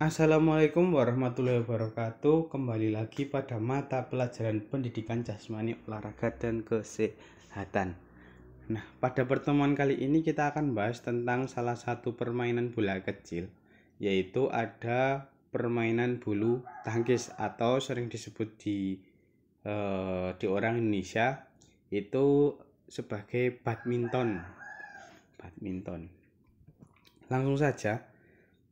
Assalamualaikum warahmatullahi wabarakatuh. Kembali lagi pada mata pelajaran pendidikan jasmani, olahraga, dan kesehatan. Nah, pada pertemuan kali ini kita akan bahas tentang salah satu permainan bola kecil, yaitu ada permainan bulu tangkis atau sering disebut di orang Indonesia itu sebagai badminton. Langsung saja.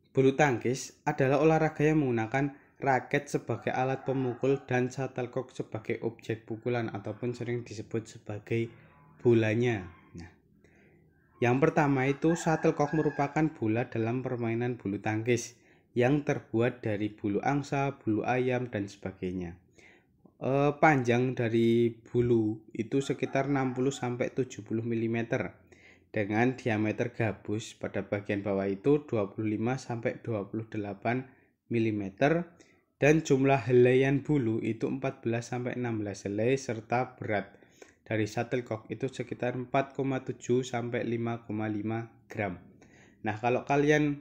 Bulu tangkis adalah olahraga yang menggunakan raket sebagai alat pemukul dan shuttlecock sebagai objek pukulan ataupun sering disebut sebagai bolanya. Nah, yang pertama itu shuttlecock merupakan bola dalam permainan bulu tangkis yang terbuat dari bulu angsa, bulu ayam, dan sebagainya. Panjang dari bulu itu sekitar 60-70 mm dengan diameter gabus pada bagian bawah itu 25-28 mm dan jumlah helaian bulu itu 14-16 helai serta berat dari shuttlecock itu sekitar 4,7-5,5 gram. Nah, kalau kalian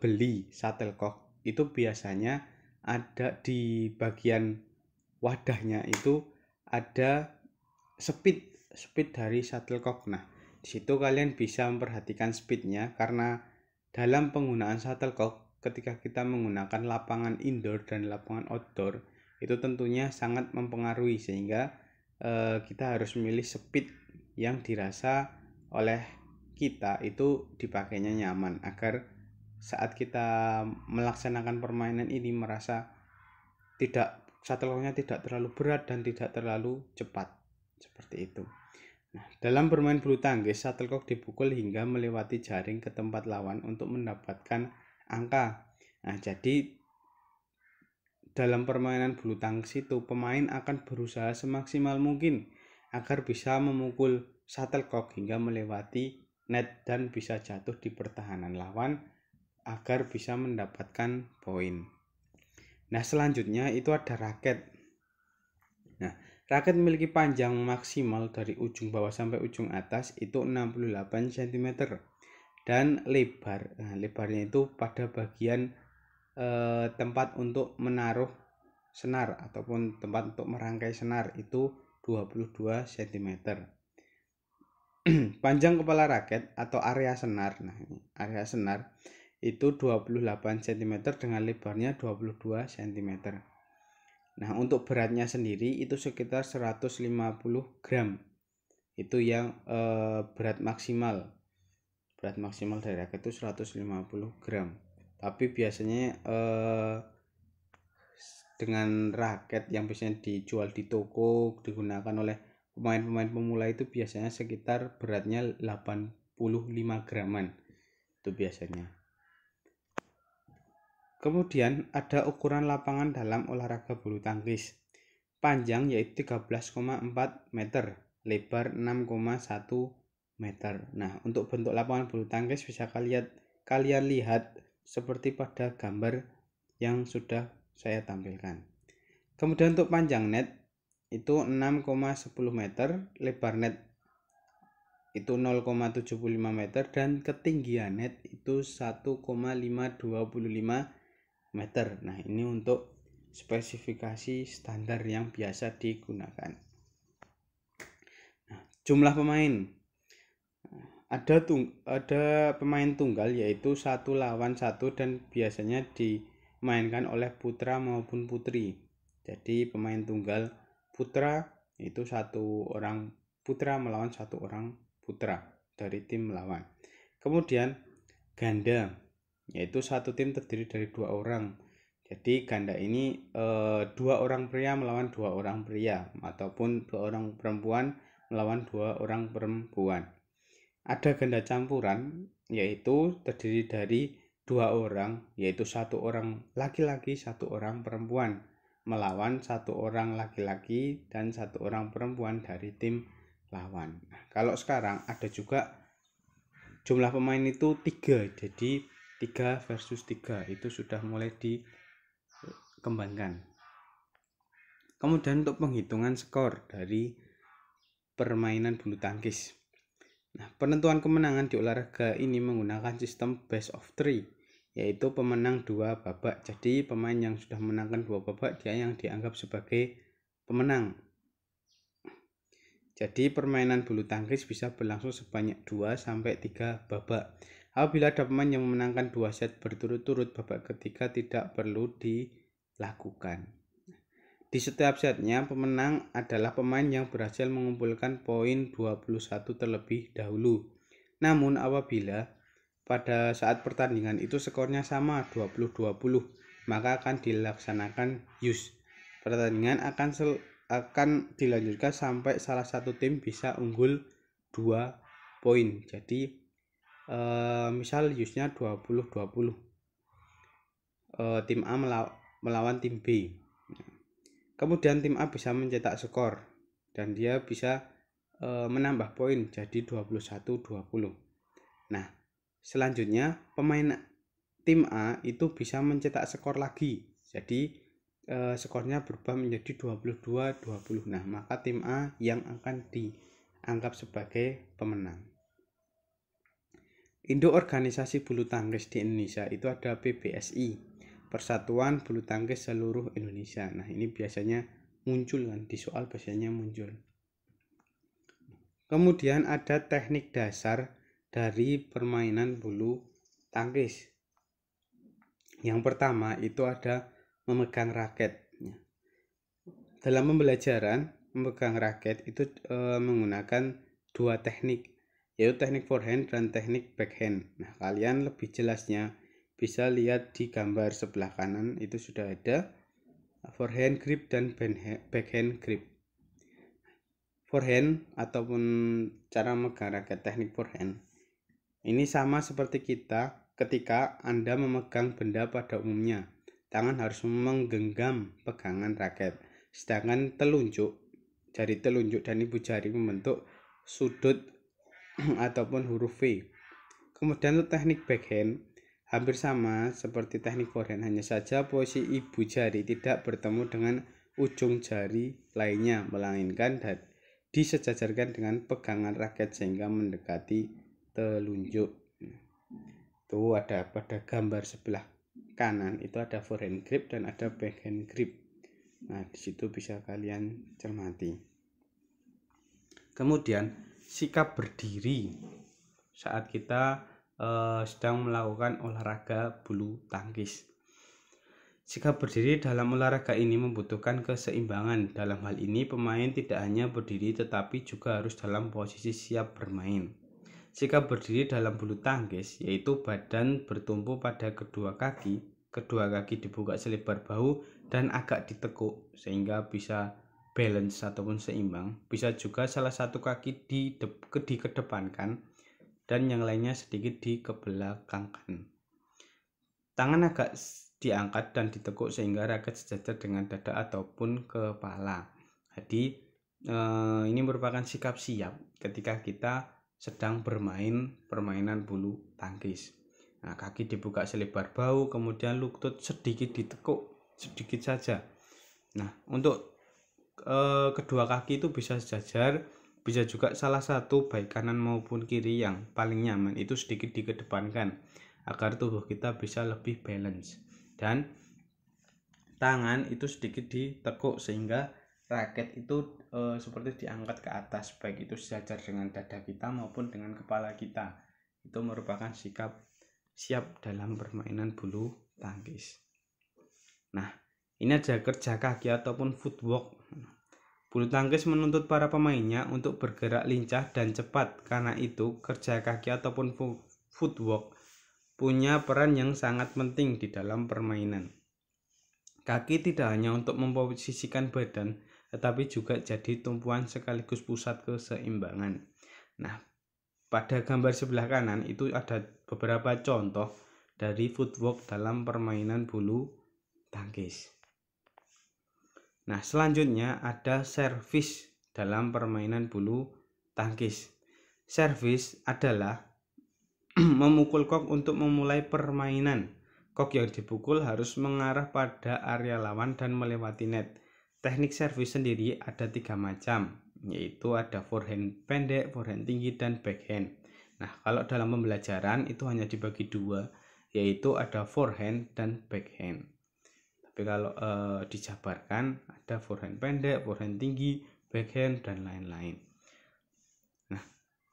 beli shuttlecock itu biasanya ada di bagian wadahnya itu ada speed dari shuttlecock. Nah, di situ kalian bisa memperhatikan speednya karena dalam penggunaan shuttlecock ketika kita menggunakan lapangan indoor dan lapangan outdoor itu tentunya sangat mempengaruhi sehingga kita harus memilih speed yang dirasa oleh kita itu dipakainya nyaman agar saat kita melaksanakan permainan ini merasa shuttlecocknya tidak terlalu berat dan tidak terlalu cepat seperti itu. Nah, dalam bermain bulu tangkis, shuttlecock dipukul hingga melewati jaring ke tempat lawan untuk mendapatkan angka. Nah, jadi dalam permainan bulu tangkis itu pemain akan berusaha semaksimal mungkin agar bisa memukul shuttlecock hingga melewati net dan bisa jatuh di pertahanan lawan agar bisa mendapatkan poin. Nah, selanjutnya itu ada raket. Nah, raket memiliki panjang maksimal dari ujung bawah sampai ujung atas itu 68 cm dan lebarnya itu pada bagian tempat untuk menaruh senar ataupun tempat untuk merangkai senar itu 22 cm. Panjang kepala raket atau area senar. Nah, area senar itu 28 cm dengan lebarnya 22 cm. Nah, untuk beratnya sendiri itu sekitar 150 gram. Itu yang berat maksimal. Berat maksimal dari raket itu 150 gram. Tapi biasanya dengan raket yang biasanya dijual di toko digunakan oleh pemain-pemain pemula itu biasanya sekitar beratnya 85 graman. Itu biasanya. Kemudian ada ukuran lapangan dalam olahraga bulu tangkis. Panjang yaitu 13,4 meter, lebar 6,1 meter. Nah, untuk bentuk lapangan bulu tangkis bisa kalian lihat seperti pada gambar yang sudah saya tampilkan. Kemudian untuk panjang net itu 6,10 meter, lebar net itu 0,75 meter dan ketinggian net itu 1,525 meter. Nah, ini untuk spesifikasi standar yang biasa digunakan. Nah, jumlah pemain ada pemain tunggal yaitu 1 lawan 1 dan biasanya dimainkan oleh putra maupun putri. Jadi pemain tunggal putra itu 1 orang putra melawan 1 orang putra dari tim lawan. Kemudian ganda yaitu 1 tim terdiri dari 2 orang. Jadi ganda ini 2 orang pria melawan 2 orang pria ataupun 2 orang perempuan melawan 2 orang perempuan. Ada ganda campuran yaitu terdiri dari 2 orang yaitu 1 orang laki-laki 1 orang perempuan melawan 1 orang laki-laki dan 1 orang perempuan dari tim lawan. Nah, kalau sekarang ada juga jumlah pemain itu 3, jadi 3 versus 3 itu sudah mulai dikembangkan. Kemudian untuk penghitungan skor dari permainan bulu tangkis. Nah, penentuan kemenangan di olahraga ini menggunakan sistem best of 3, yaitu pemenang 2 babak. Jadi pemain yang sudah menangkan 2 babak dia yang dianggap sebagai pemenang. Jadi permainan bulu tangkis bisa berlangsung sebanyak 2-3 babak. Apabila ada pemain yang memenangkan 2 set berturut-turut, babak ketiga tidak perlu dilakukan. Di setiap setnya, pemenang adalah pemain yang berhasil mengumpulkan poin 21 terlebih dahulu. Namun apabila pada saat pertandingan itu skornya sama 20-20, maka akan dilaksanakan use. Pertandingan akan dilanjutkan sampai salah satu tim bisa unggul 2 poin. Jadi misal use-nya 20-20. Tim A melawan tim B. Kemudian tim A bisa mencetak skor dan dia bisa menambah poin jadi 21-20. Nah, selanjutnya pemain tim A itu bisa mencetak skor lagi. Jadi skornya berubah menjadi 22-20. Nah, maka tim A yang akan dianggap sebagai pemenang. Induk organisasi bulu tangkis di Indonesia itu ada PBSI, Persatuan Bulu Tangkis Seluruh Indonesia. Nah, ini biasanya muncul kan di soal, biasanya muncul. Kemudian ada teknik dasar dari permainan bulu tangkis. Yang pertama itu ada memegang raket. Dalam pembelajaran memegang raket itu menggunakan 2 teknik, yaitu teknik forehand dan teknik backhand. Nah, kalian lebih jelasnya bisa lihat di gambar sebelah kanan, itu sudah ada forehand grip dan backhand grip. Forehand ataupun cara memegang raket teknik forehand ini sama seperti kita ketika Anda memegang benda pada umumnya. Tangan harus menggenggam pegangan raket, sedangkan jari telunjuk dan ibu jari membentuk sudut ataupun huruf V. Kemudian untuk teknik backhand hampir sama seperti teknik forehand, hanya saja posisi ibu jari tidak bertemu dengan ujung jari lainnya, melainkan disejajarkan dengan pegangan raket sehingga mendekati telunjuk. Itu ada pada gambar sebelah kanan, itu ada forehand grip dan ada backhand grip. Nah, di situ bisa kalian cermati. Kemudian sikap berdiri saat kita sedang melakukan olahraga bulu tangkis. Sikap berdiri dalam olahraga ini membutuhkan keseimbangan. Dalam hal ini pemain tidak hanya berdiri tetapi juga harus dalam posisi siap bermain. Sikap berdiri dalam bulu tangkis yaitu badan bertumpu pada kedua kaki dibuka selebar bahu dan agak ditekuk sehingga bisa balance ataupun seimbang. Bisa juga salah satu kaki dikedepankan dan yang lainnya sedikit dikebelakangkan. Tangan agak diangkat dan ditekuk sehingga raket sejajar dengan dada ataupun kepala. Jadi ini merupakan sikap siap ketika kita sedang bermain permainan bulu tangkis. Nah, kaki dibuka selebar bahu, kemudian lutut sedikit ditekuk, sedikit saja. Nah, untuk kedua kaki itu bisa sejajar, bisa juga salah satu baik kanan maupun kiri yang paling nyaman itu sedikit dikedepankan agar tubuh kita bisa lebih balance, dan tangan itu sedikit ditekuk sehingga raket itu seperti diangkat ke atas, baik itu sejajar dengan dada kita maupun dengan kepala kita. Itu merupakan sikap siap dalam permainan bulu tangkis. Nah, ini ada kerja kaki ataupun footwork. Bulu tangkis menuntut para pemainnya untuk bergerak lincah dan cepat. Karena itu, kerja kaki ataupun footwork punya peran yang sangat penting di dalam permainan. Kaki tidak hanya untuk memposisikan badan, tetapi juga jadi tumpuan sekaligus pusat keseimbangan. Nah, pada gambar sebelah kanan itu ada beberapa contoh dari footwork dalam permainan bulu tangkis. Nah, selanjutnya ada servis dalam permainan bulu tangkis. Servis adalah memukul kok untuk memulai permainan. Kok yang dipukul harus mengarah pada area lawan dan melewati net. Teknik servis sendiri ada 3 macam, yaitu ada forehand pendek, forehand tinggi, dan backhand. Nah, kalau dalam pembelajaran itu hanya dibagi 2, yaitu ada forehand dan backhand. Tapi kalau dijabarkan ada forehand pendek, forehand tinggi, backhand dan lain-lain. Nah,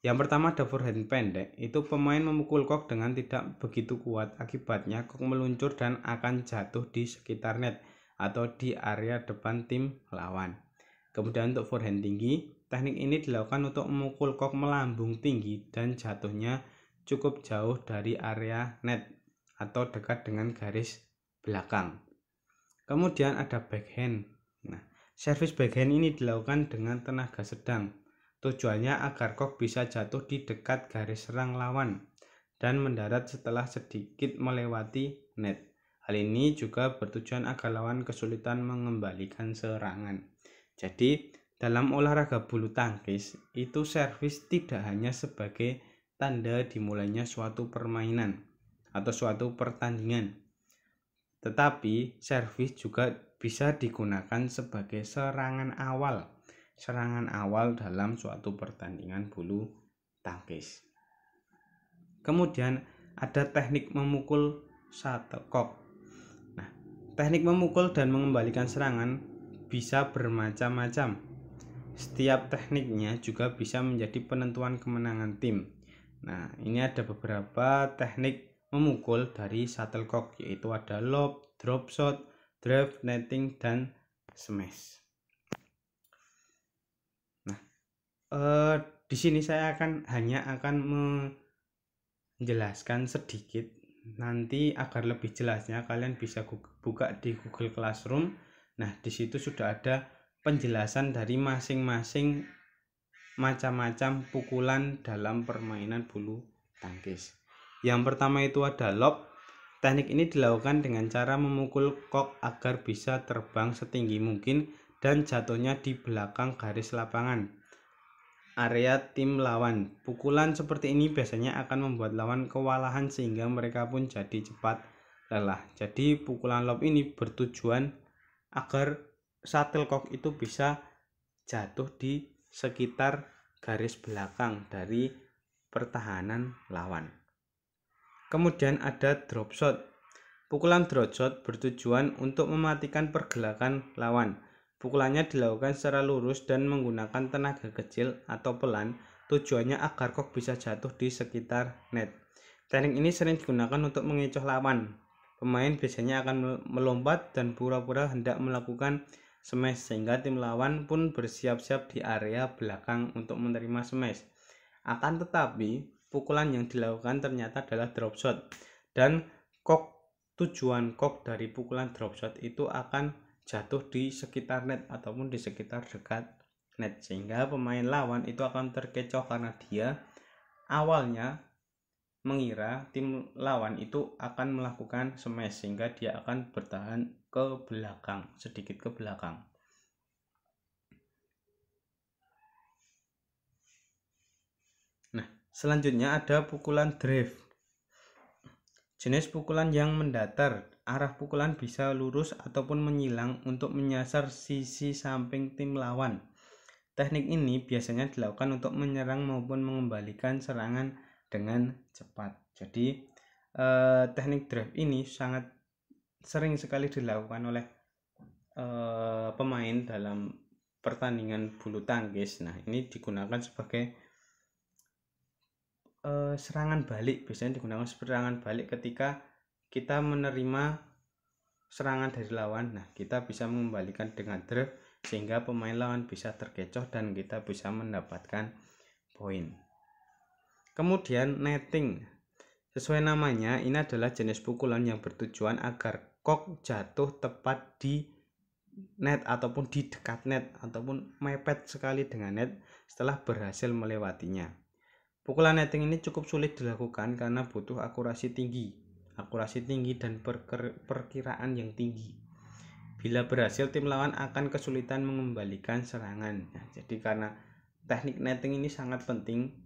yang pertama ada forehand pendek, itu pemain memukul kok dengan tidak begitu kuat, akibatnya kok meluncur dan akan jatuh di sekitar net atau di area depan tim lawan. Kemudian untuk forehand tinggi, teknik ini dilakukan untuk memukul kok melambung tinggi dan jatuhnya cukup jauh dari area net atau dekat dengan garis belakang. Kemudian ada backhand. Nah, servis backhand ini dilakukan dengan tenaga sedang. Tujuannya agar kok bisa jatuh di dekat garis serang lawan dan mendarat setelah sedikit melewati net. Hal ini juga bertujuan agar lawan kesulitan mengembalikan serangan. Jadi, dalam olahraga bulu tangkis, itu servis tidak hanya sebagai tanda dimulainya suatu permainan atau suatu pertandingan, tetapi servis juga bisa digunakan sebagai serangan awal dalam suatu pertandingan bulu tangkis. Kemudian ada teknik memukul shuttlecock. Nah, teknik memukul dan mengembalikan serangan bisa bermacam-macam. Setiap tekniknya juga bisa menjadi penentuan kemenangan tim. Nah, ini ada beberapa teknik memukul dari shuttlecock, yaitu ada lob, drop shot, drive, netting, dan smash. Nah, di sini saya hanya akan menjelaskan sedikit. Nanti agar lebih jelasnya kalian bisa buka di Google Classroom. Nah, di situ sudah ada penjelasan dari masing-masing macam-macam pukulan dalam permainan bulu tangkis. Yang pertama itu ada lob. Teknik ini dilakukan dengan cara memukul kok agar bisa terbang setinggi mungkin dan jatuhnya di belakang garis lapangan, area tim lawan. Pukulan seperti ini biasanya akan membuat lawan kewalahan sehingga mereka pun jadi cepat lelah. Jadi pukulan lob ini bertujuan agar shuttlecock itu bisa jatuh di sekitar garis belakang dari pertahanan lawan. Kemudian ada drop shot. Pukulan drop shot bertujuan untuk mematikan pergerakan lawan. Pukulannya dilakukan secara lurus dan menggunakan tenaga kecil atau pelan. Tujuannya agar kok bisa jatuh di sekitar net. Teknik ini sering digunakan untuk mengecoh lawan. Pemain biasanya akan melompat dan pura-pura hendak melakukan smash sehingga tim lawan pun bersiap-siap di area belakang untuk menerima smash. Akan tetapi, pukulan yang dilakukan ternyata adalah drop shot dan tujuan kok dari pukulan drop shot itu akan jatuh di sekitar net ataupun di sekitar dekat net, sehingga pemain lawan itu akan terkecoh karena dia awalnya mengira tim lawan itu akan melakukan smash sehingga dia akan bertahan ke belakang, sedikit ke belakang. Nah, selanjutnya ada pukulan drive. Jenis pukulan yang mendatar, arah pukulan bisa lurus ataupun menyilang untuk menyasar sisi samping tim lawan. Teknik ini biasanya dilakukan untuk menyerang maupun mengembalikan serangan dengan cepat. Jadi teknik drive ini sangat sering sekali dilakukan oleh pemain dalam pertandingan bulu tangkis. Nah, ini digunakan sebagai serangan balik. Biasanya digunakan serangan balik ketika kita menerima serangan dari lawan. Nah, kita bisa mengembalikan dengan drive sehingga pemain lawan bisa terkecoh dan kita bisa mendapatkan poin. Kemudian netting. Sesuai namanya, ini adalah jenis pukulan yang bertujuan agar kok jatuh tepat di net ataupun di dekat net ataupun mepet sekali dengan net setelah berhasil melewatinya. Pukulan netting ini cukup sulit dilakukan karena butuh akurasi tinggi dan perkiraan yang tinggi. Bila berhasil, tim lawan akan kesulitan mengembalikan serangan. Nah, jadi karena teknik netting ini sangat penting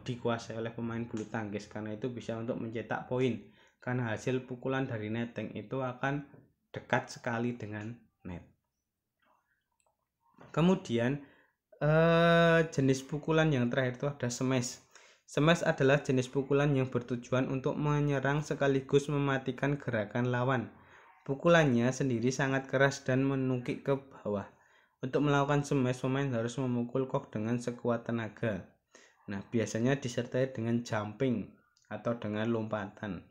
dikuasai oleh pemain bulu tangkis, karena itu bisa untuk mencetak poin. Karena hasil pukulan dari netting itu akan dekat sekali dengan net. Kemudian jenis pukulan yang terakhir itu ada smash. Smash adalah jenis pukulan yang bertujuan untuk menyerang sekaligus mematikan gerakan lawan. Pukulannya sendiri sangat keras dan menukik ke bawah. Untuk melakukan smash, pemain harus memukul kok dengan sekuat tenaga. Nah, biasanya disertai dengan jumping atau dengan lompatan.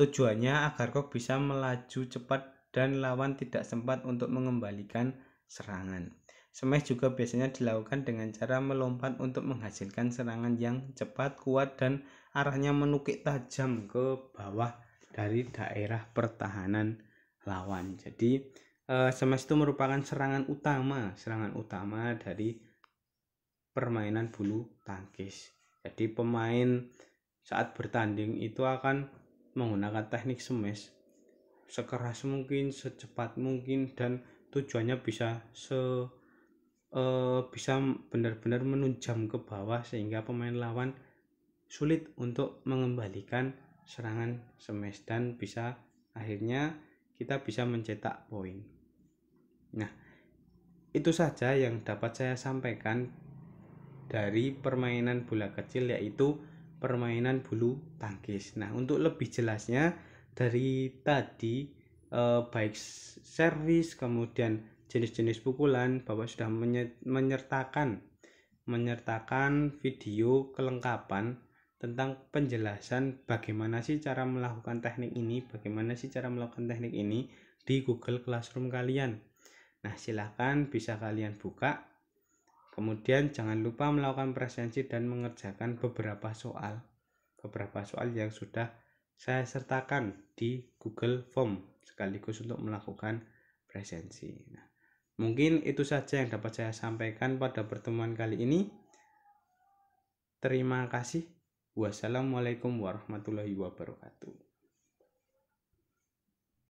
Tujuannya agar kok bisa melaju cepat dan lawan tidak sempat untuk mengembalikan serangan. Smash juga biasanya dilakukan dengan cara melompat untuk menghasilkan serangan yang cepat, kuat, dan arahnya menukik tajam ke bawah dari daerah pertahanan lawan. Jadi smash itu merupakan serangan utama dari permainan bulu tangkis. Jadi pemain saat bertanding itu akan menggunakan teknik smash sekeras mungkin, secepat mungkin, dan tujuannya bisa benar-benar menunjam ke bawah sehingga pemain lawan sulit untuk mengembalikan serangan smash dan bisa akhirnya kita bisa mencetak poin. Nah, itu saja yang dapat saya sampaikan dari permainan bola kecil, yaitu permainan bulu tangkis. Nah, untuk lebih jelasnya dari tadi baik servis kemudian jenis-jenis pukulan, Bapak sudah menyertakan video kelengkapan tentang penjelasan bagaimana sih cara melakukan teknik ini di Google Classroom kalian. Nah, silakan bisa kalian buka. Kemudian jangan lupa melakukan presensi dan mengerjakan beberapa soal yang sudah saya sertakan di Google Form sekaligus untuk melakukan presensi. Nah, mungkin itu saja yang dapat saya sampaikan pada pertemuan kali ini. Terima kasih. Wassalamualaikum warahmatullahi wabarakatuh.